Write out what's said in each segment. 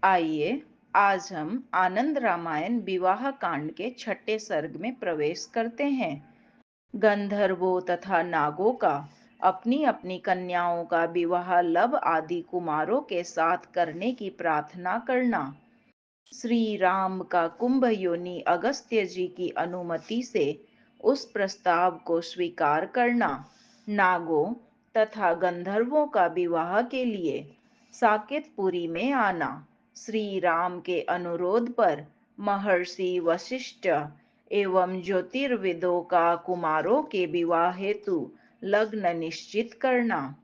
आइए आज हम आनंद रामायण विवाह कांड के छठे सर्ग में प्रवेश करते हैं। गंधर्वों तथा नागों का अपनी अपनी कन्याओं का विवाह लब आदि कुमारों के साथ करने की प्रार्थना करना। श्री राम का कुंभ योनि अगस्त्य जी की अनुमति से उस प्रस्ताव को स्वीकार करना। नागों तथा गंधर्वों का विवाह के लिए साकेतपुरी में आना। श्री राम के अनुरोध पर महर्षि वशिष्ठ एवं ज्योतिर्विदों का कुमारों के विवाह हेतु लग्न निश्चित करना।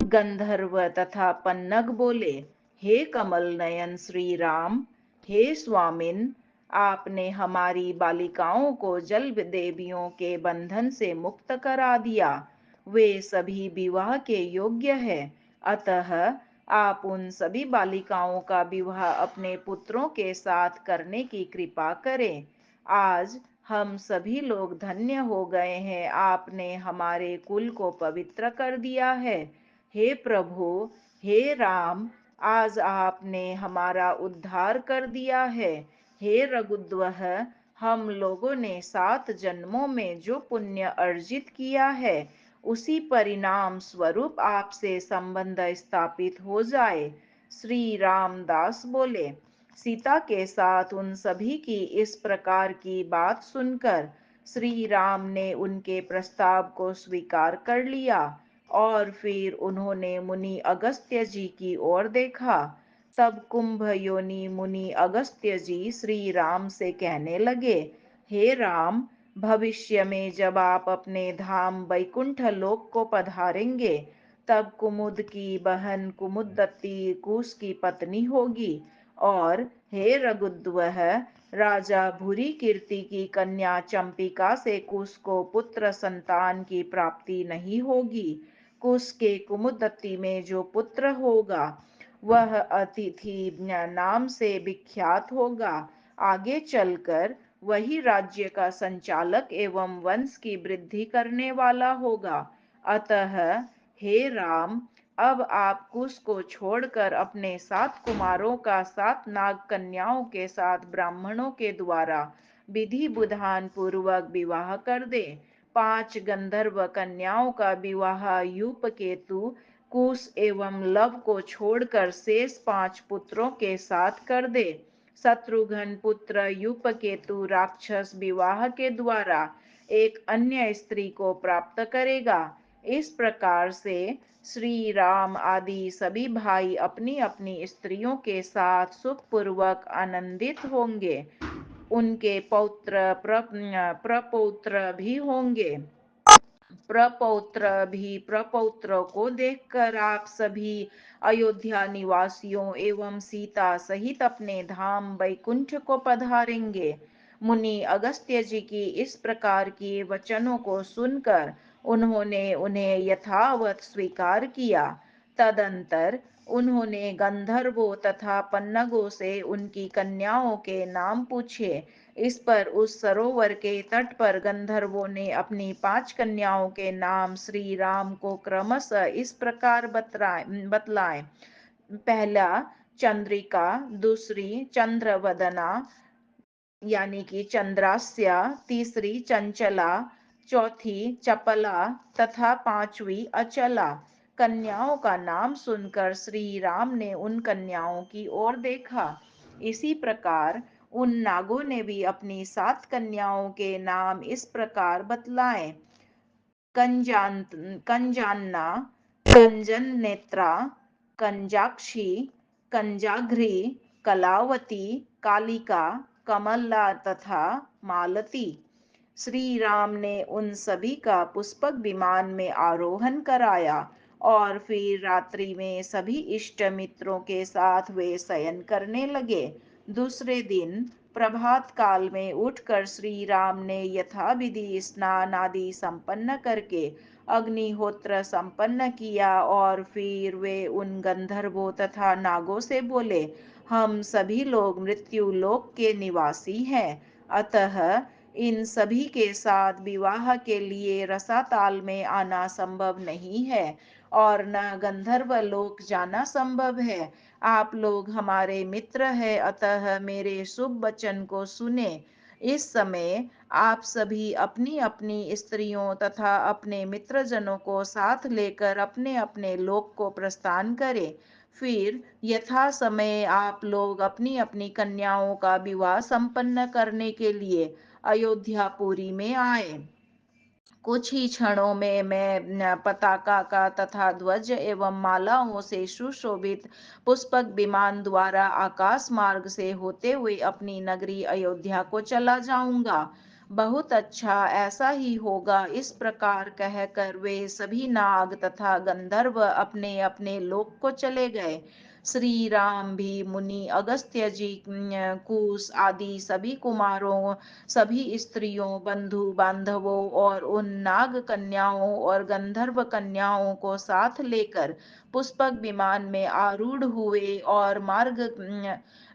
गंधर्व तथा पन्नग बोले, हे कमल नयन श्री राम, हे स्वामिन, आपने हमारी बालिकाओं को जल देवियों के बंधन से मुक्त करा दिया। वे सभी विवाह के योग्य है। अतः आप उन सभी बालिकाओं का विवाह अपने पुत्रों के साथ करने की कृपा करें। आज हम सभी लोग धन्य हो गए हैं। आपने हमारे कुल को पवित्र कर दिया है। हे प्रभु, हे राम, आज आपने हमारा उद्धार कर दिया है। हे रघुद्वह, हम लोगों ने 7 जन्मों में जो पुण्य अर्जित किया है, उसी परिणाम स्वरूप आपसे संबंध स्थापित हो जाए। श्री रामदास बोले। सीता के साथ उन सभी की इस प्रकार की बात सुनकर श्री राम ने उनके प्रस्ताव को स्वीकार कर लिया और फिर उन्होंने मुनि अगस्त्य जी की ओर देखा। तब कुंभ योनि मुनि अगस्त्य जी श्री राम से कहने लगे, हे राम, भविष्य में जब आप अपने धाम वैकुंठ लोक को पधारेंगे, तब कुमुद की बहन कुमुदत्ती कुश की पत्नी होगी। और हे रघुद्वह, राजा भूरी कीर्ति की कन्या चंपिका से कुश को पुत्र संतान की प्राप्ति नहीं होगी। कुश के कुमुदत्ती में जो पुत्र होगा, वह अतिथि नाम से विख्यात होगा। आगे चलकर वही राज्य का संचालक एवं वंश की वृद्धि करने वाला होगा। अतः हे राम, अब आप कुश को छोड़कर अपने 7 कुमारों का 7 नाग कन्याओं के साथ ब्राह्मणों के द्वारा विधि विधान पूर्वक विवाह कर दे। 5 गंधर्व कन्याओं का विवाह यूपकेतु, कुश एवं लव को छोड़कर शेष 5 पुत्रों के साथ कर दे। शत्रुघ्न पुत्र यूपकेतु राक्षस विवाह के द्वारा एक अन्य स्त्री को प्राप्त करेगा। इस प्रकार से श्री राम आदि सभी भाई अपनी अपनी स्त्रियों के साथ सुखपूर्वक आनंदित होंगे। उनके पौत्र प्रपौत्र भी होंगे। प्रपौत्रों को देखकर आप सभी अयोध्या निवासियों एवं सीता सहित अपने धाम वैकुंठ को पधारेंगे। मुनि अगस्त्य जी की इस प्रकार के वचनों को सुनकर उन्होंने उन्हें यथावत स्वीकार किया। तदंतर उन्होंने गंधर्वों तथा पन्नगों से उनकी कन्याओं के नाम पूछे। इस पर उस सरोवर के तट पर गंधर्वों ने अपनी 5 कन्याओं के नाम श्री राम को क्रमशः इस प्रकार बतलाए। पहला चंद्रिका, दूसरी चंद्रवदना यानी कि चंद्रास्या, तीसरी चंचला, चौथी चपला तथा 5वीं अचला। कन्याओं का नाम सुनकर श्री राम ने उन कन्याओं की ओर देखा। इसी प्रकार उन नागों ने भी अपनी 7 कन्याओं के नाम इस प्रकार बतलाए। कंजान्ना, कंजन नेत्रा, कंजाक्षी, कंजाघ्री, कलावती, कालिका, कमला तथा मालती। श्री राम ने उन सभी का पुष्पक विमान में आरोहण कराया और फिर रात्रि में सभी इष्ट मित्रों के साथ वे शयन करने लगे। दूसरे दिन प्रभात काल में उठकर श्री राम ने यथाविधि स्नान आदि संपन्न करके अग्निहोत्र संपन्न किया और फिर वे उन गंधर्वों तथा नागों से बोले, हम सभी लोग मृत्यु लोक के निवासी हैं। अतः इन सभी के साथ विवाह के लिए रसाताल में आना संभव नहीं है और न गंधर्व लोक जाना संभव है। आप लोग हमारे मित्र हैं, अतः मेरे शुभ वचन को सुने। इस समय आप सभी अपनी-अपनी स्त्रियों तथा अपने मित्रजनों को साथ लेकर अपने-अपने लोक को प्रस्थान करें। फिर यथा समय आप लोग अपनी-अपनी कन्याओं का विवाह संपन्न करने के लिए अयोध्यापुरी में आए। कुछ ही क्षणों में मैं पताका का तथा ध्वज एवं मालाओं से सुशोभित पुष्पक विमान द्वारा आकाश मार्ग से होते हुए अपनी नगरी अयोध्या को चला जाऊंगा। बहुत अच्छा, ऐसा ही होगा। इस प्रकार कहकर वे सभी नाग तथा गंधर्व अपने अपने लोक को चले गए। श्री राम भी मुनि अगस्त्य जी, कुश आदि सभी कुमारों, सभी स्त्रियों, बंधु बांधवों और उन नाग कन्याओं और गंधर्व कन्याओं को साथ लेकर पुष्पक विमान में आरूढ़ हुए और मार्ग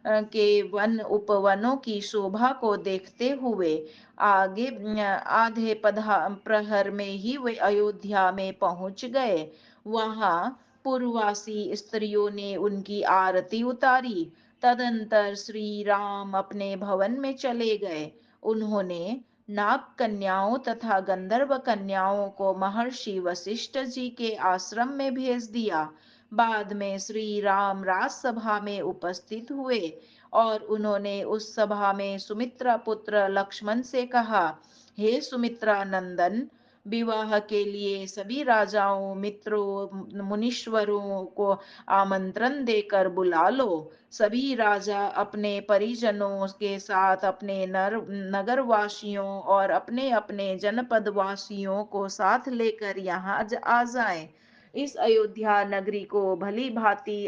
के वन उपवनों की शोभा को देखते हुए आगे आधे प्रहर में ही वे अयोध्या में पहुंच गए। वहां पूर्ववासी स्त्रियों ने उनकी आरती उतारी। तदंतर श्री राम अपने भवन में चले गए। उन्होंने नाग कन्याओं तथा गंधर्व कन्याओं को महर्षि वशिष्ठ जी के आश्रम में भेज दिया। बाद में श्री राम राजसभा में उपस्थित हुए और उन्होंने उस सभा में सुमित्रा पुत्र लक्ष्मण से कहा, हे सुमित्रा नंदन, विवाह के लिए सभी राजाओं, मित्रों, मुनीश्वरों को आमंत्रण देकर बुला लो। सभी राजा अपने परिजनों के साथ अपने नगरवासियों और अपने अपने जनपद वासियों को साथ लेकर यहाँ आ जाएं। इस अयोध्या नगरी को भली भांति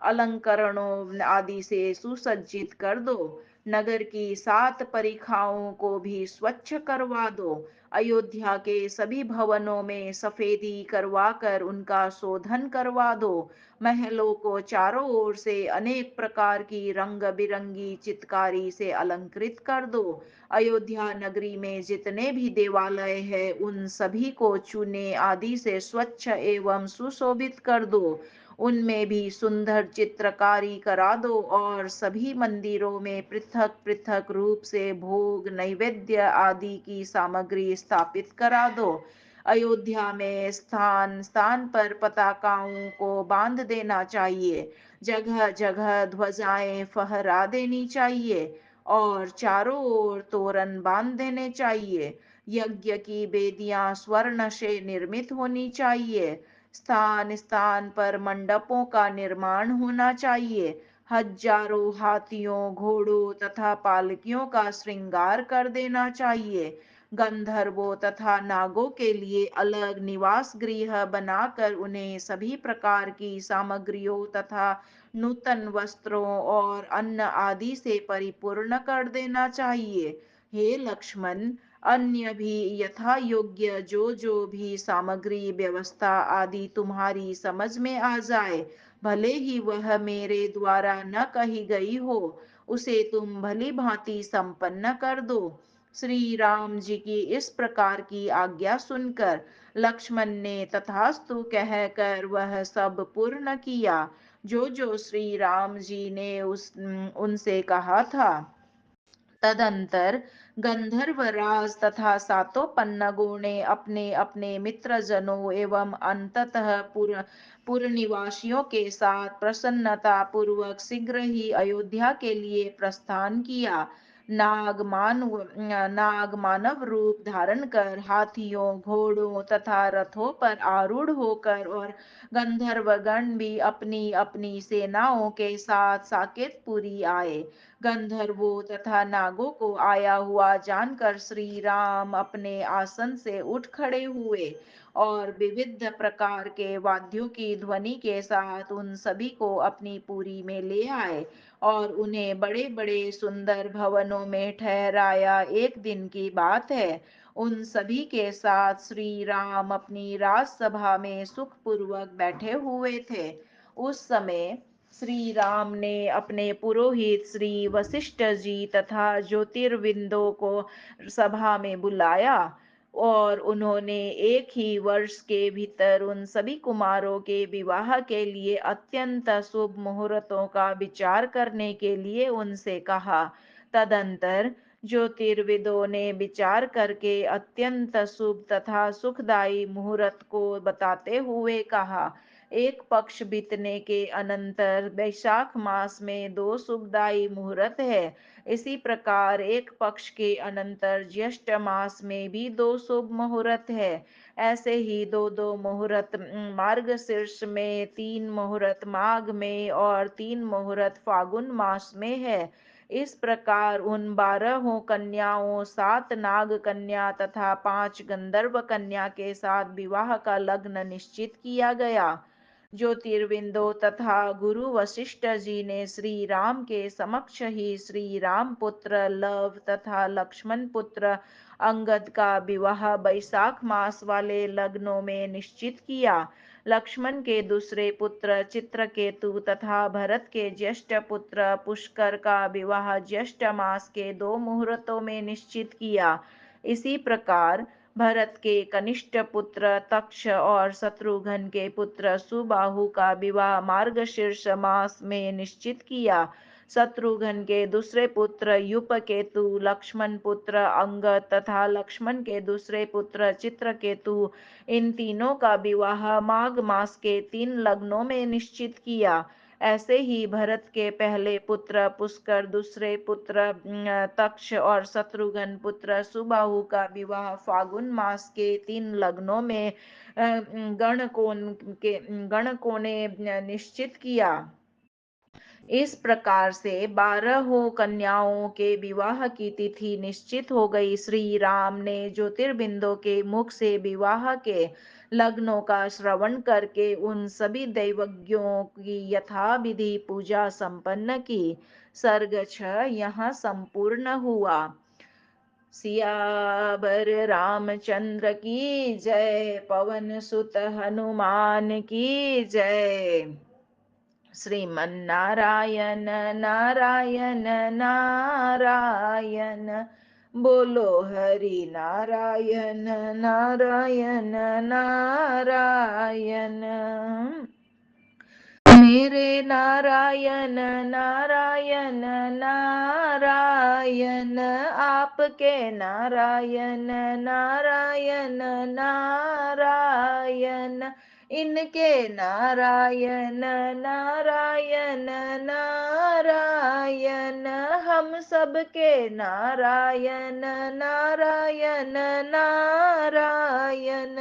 अलंकरणों आदि से सुसज्जित कर दो। नगर की 7 परिखाओं को भी स्वच्छ करवा दो। अयोध्या के सभी भवनों में सफेदी करवा कर उनका शोधन करवा दो। महलों को चारों ओर से अनेक प्रकार की रंग बिरंगी चित्रकारी से अलंकृत कर दो। अयोध्या नगरी में जितने भी देवालय हैं, उन सभी को चूने आदि से स्वच्छ एवं सुशोभित कर दो। उनमें भी सुंदर चित्रकारी करा दो और सभी मंदिरों में पृथक पृथक रूप से भोग नैवेद्य आदि की सामग्री स्थापित करा दो। अयोध्या में स्थान स्थान पर पताकाओं को बांध देना चाहिए। जगह जगह ध्वजाएं फहरा देनी चाहिए और चारों ओर तोरण बांध देने चाहिए। यज्ञ की वेदियां स्वर्ण से निर्मित होनी चाहिए। स्थान स्थान पर मंडपों का निर्माण होना चाहिए। हजारों हाथियों, घोड़ों तथा पालकियों का श्रृंगार कर देना चाहिए। गंधर्वों तथा नागों के लिए अलग निवास गृह बनाकर उन्हें सभी प्रकार की सामग्रियों तथा नूतन वस्त्रों और अन्न आदि से परिपूर्ण कर देना चाहिए। हे लक्ष्मण, अन्य भी यथा योग्य जो जो भी सामग्री व्यवस्था आदि तुम्हारी समझ में आ जाए, भले ही वह मेरे द्वारा न कही गई हो, उसे तुम भली भांति संपन्न कर दो। श्री राम जी की इस प्रकार की आज्ञा सुनकर लक्ष्मण ने तथास्तु कहकर वह सब पूर्ण किया, जो जो श्री राम जी ने उनसे कहा था। तदंतर गंधर्वराज तथा सातों पन्नगों ने अपने अपने मित्रजनों एवं अंततः पुर निवासियों के साथ प्रसन्नता पूर्वक शीघ्र ही अयोध्या के लिए प्रस्थान किया। नाग मानव रूप धारण कर हाथियों, घोड़ों तथा रथों पर आरूढ़ होकर और गंधर्वगण भी अपनी अपनी सेनाओं के साथ साकेतपुरी आए। गंधर्वों तथा नागों को आया हुआ जानकर श्री राम अपने आसन से उठ खड़े हुए और विविध प्रकार के वाद्यों की ध्वनि के साथ उन सभी को अपनी पुरी में ले आए और उन्हें बड़े बड़े सुंदर भवनों में ठहराया। एक दिन की बात है, उन सभी के साथ श्री राम अपनी राजसभा में सुखपूर्वक बैठे हुए थे। उस समय श्री राम ने अपने पुरोहित श्री वशिष्ठ जी तथा ज्योतिर्विदों को सभा में बुलाया। और उन्होंने एक ही वर्ष के भीतर उन सभी कुमारों के विवाह के लिए अत्यंत शुभ मुहूर्तों का विचार करने के लिए उनसे कहा। तदंतर ज्योतिर्विदों ने विचार करके अत्यंत शुभ तथा सुखदायी मुहूर्त को बताते हुए कहा, एक पक्ष बीतने के अनंतर वैशाख मास में दो सुखदायी मुहूर्त है। इसी प्रकार एक पक्ष के अनंतर ज्येष्ठ मास में भी दो शुभ मुहूर्त है। ऐसे ही दो दो मुहूर्त मार्गशीर्ष में, तीन मुहूर्त माघ में और तीन मुहूर्त फागुन मास में है। इस प्रकार उन 12 कन्याओं, 7 नाग कन्या तथा 5 गंधर्व कन्या के साथ विवाह का लग्न निश्चित किया गया। ज्योतिर्विंदो तथा गुरु वशिष्ठ जी ने श्री राम के समक्ष ही श्री राम पुत्र लव तथा लक्ष्मण पुत्र अंगद का विवाह वैशाख मास वाले लग्नों में निश्चित किया। लक्ष्मण के दूसरे पुत्र चित्रकेतु तथा भरत के ज्येष्ठ पुत्र पुष्कर का विवाह ज्येष्ठ मास के दो मुहूर्तों में निश्चित किया। इसी प्रकार भरत के कनिष्ठ पुत्र तक्ष और शत्रुघ्न के पुत्र सुबाहु का विवाह मार्गशीर्ष मास में निश्चित किया। शत्रुघ्न के दूसरे पुत्र युपकेतु, लक्ष्मण पुत्र अंगद तथा लक्ष्मण के दूसरे पुत्र चित्रकेतु, इन तीनों का विवाह माघ मास के 3 लग्नों में निश्चित किया। ऐसे ही भरत के पहले पुत्र पुष्कर, दूसरे पुत्र तक्ष और शत्रुघ्न पुत्र सुबाहु का विवाह फागुन मास के 3 लग्नों में गणकों ने निश्चित किया। इस प्रकार से 12 कन्याओं के विवाह की तिथि निश्चित हो गई। श्री राम ने ज्योतिर्बिंदु के मुख से विवाह के लग्नों का श्रवण करके उन सभी दैवज्ञों की यथाविधि पूजा संपन्न की। सर्ग 6 यहाँ संपूर्ण हुआ। सियावर रामचंद्र की जय, पवन सुत हनुमान की जय। श्रीमन्नारायण नारायण नारायण, बोलो हरि नारायण नारायण नारायण। मेरे नारायण नारायण नारायण, आपके नारायण नारायण नारायण, इनके नारायण नारायण नारायण, हम सबके नारायण नारायण नारायण।